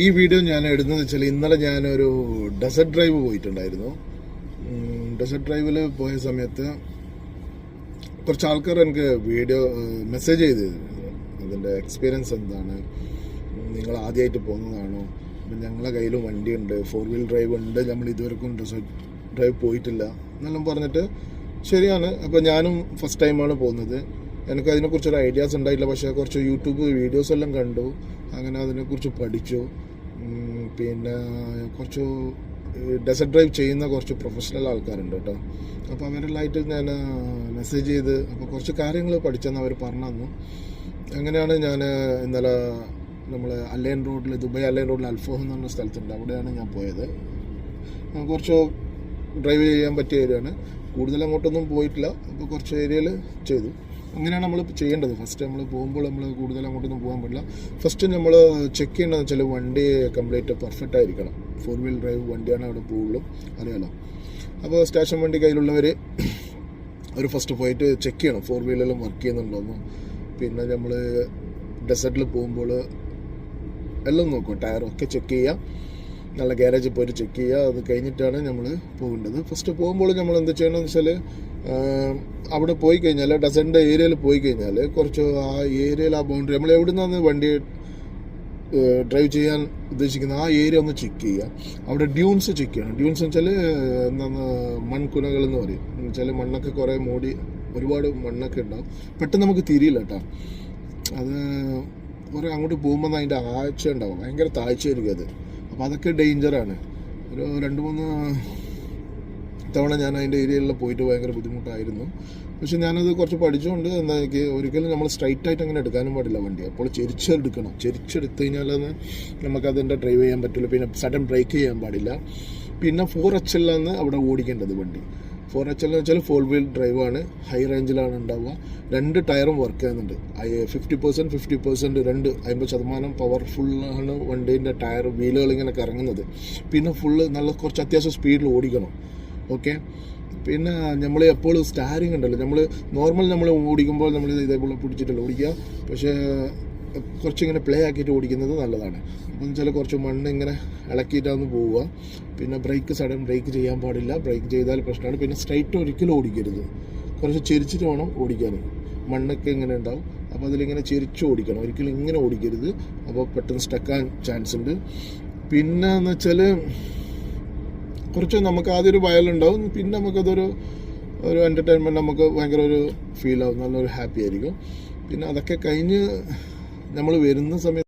ഈ വീഡിയോ ഞാൻ ഇടുന്നത് വെച്ചാൽ ഇന്നലെ ഞാനൊരു ഡെസേർട്ട് ഡ്രൈവ് പോയിട്ടുണ്ടായിരുന്നു. ഡെസേർട്ട് ഡ്രൈവിൽ പോയ സമയത്ത് കുറച്ച് ആൾക്കാർ എനിക്ക് വീഡിയോ മെസ്സേജ് ചെയ്തിരുന്നു. അതിൻ്റെ എക്സ്പീരിയൻസ് എന്താണ്, നിങ്ങൾ ആദ്യമായിട്ട് പോകുന്നതാണോ, ഞങ്ങളെ കയ്യിലും വണ്ടിയുണ്ട്, 4 വീൽ ഡ്രൈവ് ഉണ്ട്, നമ്മൾ ഇതുവരെക്കും ഡെസേർട്ട് ഡ്രൈവ് പോയിട്ടില്ല എന്നെല്ലാം പറഞ്ഞിട്ട്. ശരിയാണ്, അപ്പോൾ ഞാനും ഫസ്റ്റ് ടൈമാണ് പോകുന്നത്. എനിക്ക് അതിനെക്കുറിച്ചൊരു ഐഡിയാസ് ഉണ്ടായില്ല. പക്ഷേ കുറച്ച് യൂട്യൂബ് വീഡിയോസ് എല്ലാം കണ്ടു, അങ്ങനെ അതിനെക്കുറിച്ച് പഠിച്ചു. പിന്നെ കുറച്ച് ഡെസേർട്ട് ഡ്രൈവ് ചെയ്യുന്ന കുറച്ച് പ്രൊഫഷണൽ ആൾക്കാരുണ്ട് കേട്ടോ. അപ്പോൾ അവരെല്ലായിട്ട് ഞാൻ മെസ്സേജ് ചെയ്ത് അപ്പോൾ കുറച്ച് കാര്യങ്ങൾ പഠിച്ചെന്ന് അവർ പറഞ്ഞു തന്നു. അങ്ങനെയാണ് ഞാൻ ഇന്നലെ നമ്മൾ അലൈൻ റോഡിൽ, ദുബായ് അലൈൻ റോഡിൽ അൽഫോഹ് എന്ന് പറഞ്ഞ സ്ഥലത്തുണ്ട്, അവിടെയാണ് ഞാൻ പോയത്. കുറച്ച് ഡ്രൈവ് ചെയ്യാൻ പറ്റിയ ഏരിയയാണ്, കൂടുതൽ അങ്ങോട്ടൊന്നും പോയിട്ടില്ല. അപ്പോൾ കുറച്ച് ഏരിയയിൽ ചെയ്തു. അങ്ങനെയാണ് നമ്മൾ ചെയ്യേണ്ടത്. ഫസ്റ്റ് നമ്മൾ പോകുമ്പോൾ നമ്മൾ കൂടുതൽ അങ്ങോട്ടൊന്നും പോകാൻ പാടില്ല. ഫസ്റ്റ് നമ്മൾ ചെക്ക് ചെയ്യേണ്ടതെന്ന് വെച്ചാൽ വണ്ടി കംപ്ലീറ്റ് പെർഫെക്റ്റ് ആയിരിക്കണം. 4 വീൽ ഡ്രൈവ് വണ്ടിയാണ് അവിടെ പോകുള്ളൂ, അറിയാലോ. അപ്പോൾ സ്റ്റേഷൻ വണ്ടി കയ്യിലുള്ളവർ അവർ ഫസ്റ്റ് പോയിട്ട് ചെക്ക് ചെയ്യണം 4 വീലെല്ലാം വർക്ക് ചെയ്യുന്നുണ്ടോയെന്ന്. പിന്നെ നമ്മൾ ഡെസേർട്ടിൽ പോകുമ്പോൾ എല്ലാം നോക്കും, ടയറൊക്കെ ചെക്ക് ചെയ്യുക, നല്ല ഗ്യാരേജിൽ പോയിട്ട് ചെക്ക് ചെയ്യുക. അത് കഴിഞ്ഞിട്ടാണ് നമ്മൾ പോകേണ്ടത്. ഫസ്റ്റ് പോകുമ്പോൾ നമ്മൾ എന്ത് ചെയ്യണമെന്ന് വെച്ചാൽ അവിടെ പോയി കഴിഞ്ഞാൽ, ഡെസേർട്ടിൻ്റെ ഏരിയയിൽ പോയി കഴിഞ്ഞാൽ കുറച്ച് ആ ഏരിയയിൽ ആ ബൗണ്ടറി നമ്മൾ എവിടെ നിന്നാണ് വണ്ടി ഡ്രൈവ് ചെയ്യാൻ ഉദ്ദേശിക്കുന്നത് ആ ഏരിയ ഒന്ന് ചെക്ക് ചെയ്യുക. അവിടെ ഡ്യൂൺസ് ചെക്ക് ചെയ്യണം. ഡ്യൂൺസ് എന്ന് വെച്ചാൽ എന്താണ് മൺകുനകൾ എന്ന് പറയും. എന്ന് വെച്ചാൽ മണ്ണൊക്കെ കുറേ മൂടി ഒരുപാട് മണ്ണൊക്കെ ഉണ്ടാവും, പെട്ടെന്ന് നമുക്ക് തിരിയില്ല കേട്ടോ. അത് കുറേ അങ്ങോട്ട് പോകുമ്പോൾ അതിൻ്റെ ആഴ്ച ഉണ്ടാവും, ഭയങ്കര താഴ്ചയായിരിക്കും അത്. അപ്പോൾ അതൊക്കെ ഡേഞ്ചറാണ്. ഒരു 2-3 തവണ ഞാൻ അതിൻ്റെ ഏരിയയിൽ പോയിട്ട് ഭയങ്കര ബുദ്ധിമുട്ടായിരുന്നു. പക്ഷെ ഞാനത് കുറച്ച് പഠിച്ചുകൊണ്ട് എന്താ, എനിക്ക് ഒരിക്കലും നമ്മൾ സ്ട്രൈറ്റ് ആയിട്ട് അങ്ങനെ എടുക്കാനും പാടില്ല വണ്ടി. അപ്പോൾ ചെരിച്ചെടുക്കണം. ചെരിച്ചെടുത്ത് കഴിഞ്ഞാൽ നമുക്കതിൻ്റെ ഡ്രൈവ് ചെയ്യാൻ പറ്റില്ല. പിന്നെ സഡൻ ബ്രേക്ക് ചെയ്യാൻ പാടില്ല. പിന്നെ 4HL ആണ് അവിടെ ഓടിക്കേണ്ടത് വണ്ടി. 4HL എന്ന് വെച്ചാൽ 4 വീൽ ഡ്രൈവാണ്, ഹൈ റേഞ്ചിലാണ് ഉണ്ടാവുക. 2 ടയറും വർക്ക് ചെയ്യുന്നുണ്ട്. 50% രണ്ട് 50% പവർഫുള്ളാണ് വണ്ടീൻ്റെ ടയർ, വീലുകൾ ഇങ്ങനെ കറങ്ങുന്നത്. പിന്നെ ഫുള്ള് നല്ല കുറച്ച് അത്യാവശ്യം സ്പീഡിൽ ഓടിക്കണം. ഓക്കെ. പിന്നെ നമ്മൾ എപ്പോഴും സ്റ്റാരിങ് ഉണ്ടല്ലോ, നമ്മൾ ഓടിക്കുമ്പോൾ നമ്മൾ ഇതേപോലെ പിടിച്ചിട്ടല്ല ഓടിക്കുക. പക്ഷേ കുറച്ചിങ്ങനെ പ്ലേ ആക്കിയിട്ട് ഓടിക്കുന്നത് നല്ലതാണ്. അപ്പം ചില കുറച്ച് മണ്ണ് ഇങ്ങനെ ഇളക്കിയിട്ടാണ് പോവുക. പിന്നെ സഡൻ ബ്രേക്ക് ചെയ്യാൻ പാടില്ല. ബ്രേക്ക് ചെയ്താൽ പ്രശ്നമാണ്. പിന്നെ സ്ട്രൈറ്റ് ഒരിക്കലും ഓടിക്കരുത്, കുറച്ച് ചെരിച്ചിട്ട് വേണം ഓടിക്കാൻ. മണ്ണൊക്കെ ഇങ്ങനെ ഉണ്ടാവും, അപ്പോൾ അതിലിങ്ങനെ ചെരിച്ച് ഓടിക്കണം, ഒരിക്കലും ഇങ്ങനെ ഓടിക്കരുത്. അപ്പോൾ പെട്ടെന്ന് സ്റ്റക്കാൻ ചാൻസ് ഉണ്ട്. പിന്നെ എന്ന് വെച്ചാൽ കുറച്ച് നമുക്ക് ആദ്യം ഒരു ഭയലുണ്ടാവും, പിന്നെ നമുക്കതൊരു എൻ്റർടൈൻമെൻറ്റ്, നമുക്ക് ഭയങ്കര ഒരു ഫീൽ ആവും, നല്ലൊരു ഹാപ്പി ആയിരിക്കും. പിന്നെ അതൊക്കെ കഴിഞ്ഞ് നമ്മൾ വരുന്ന സമയത്ത്